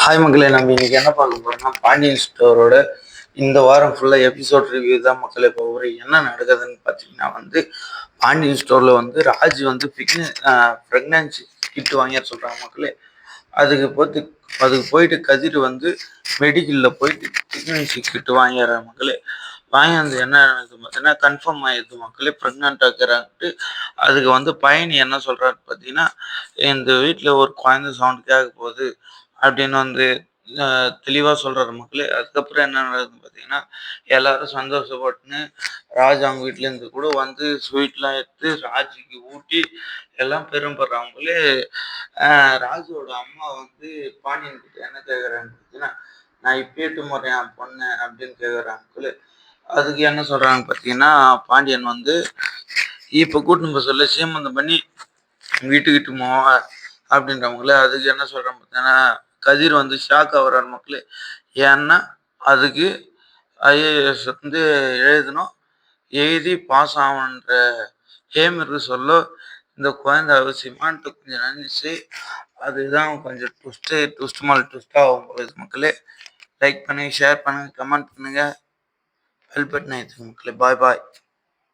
Hi மக்களே, நம்ம இன்னைக்கு என்ன பார்க்க போறோம்னா பாண்டியன் ஸ்டோரோட இந்த வாரம் ஃபுல்லாக எபிசோட் ரிவ்யூ தான் மக்களே. இப்போ ஒரு என்ன நடக்குதுன்னு பார்த்தீங்கன்னா பாண்டியன் ஸ்டோரில் ராஜ் ப்ரெக்னன்சி கிட் வாங்கிட சொல்கிறாங்க மக்களே. அதுக்கு போயிட்டு கதிர் மெடிக்கலில் போயிட்டு ப்ரெக்னன்சி கிட் வாங்கிடுறாங்க மக்களே. வாங்கி என்ன பார்த்தீங்கன்னா கன்ஃபார்ம் ஆகிடுது மக்களே, ப்ரெக்னென்ட் ஆக்குறான்ட்டு. அதுக்கு பயணி என்ன சொல்கிறாரு பார்த்தீங்கன்னா, இந்த வீட்டில் ஒரு குழந்தை சவுண்ட் கேட்க போகுது அப்படின்னு தெளிவாக சொல்கிறாரு மக்களே. அதுக்கப்புறம் என்ன நடக்குதுன்னு பார்த்தீங்கன்னா, எல்லாரும் சந்தோஷப்பட்டுன்னு ராஜ் அவங்க வீட்டிலேருந்து கூட ஸ்வீட்லாம் எடுத்து ராஜுக்கு ஊட்டி எல்லாம் பெரும்படுறாங்களே. ராஜுவோட அம்மா பாண்டியன் கிட்ட என்ன கேட்குறாங்க பார்த்தீங்கன்னா, நான் இப்பேட்டு முறை என் பொண்ணு அப்படின்னு கேட்குறாங்களே. அதுக்கு என்ன சொல்கிறாங்க பார்த்தீங்கன்னா, பாண்டியன் இப்போ கூட்டின்னு போய் சொல்ல சீமந்தம் பண்ணி வீட்டுக்கிட்டு போவா அப்படின்றவங்களே. அதுக்கு என்ன சொல்கிறேன் பார்த்தீங்கன்னா, கதிர் ஷாக் ஆகிறார் மக்களே. ஏன்னா அதுக்கு ஐஏஎஸ் எழுதணும், எழுதி பாஸ் ஆகணுன்ற ஏமிற்கு சொல்ல இந்த குழந்தை அவசியமானது கொஞ்சம் நினச்சி அதுதான் கொஞ்சம் ட்விஸ்ட் மேலே ட்விஸ்ட் ஆகும் போகுது மக்களே. லைக் பண்ணுங்கள், ஷேர் பண்ணுங்கள், கமெண்ட் பண்ணுங்கள், ஹெல்ப் பண்ணி மக்களே. பாய் பாய்.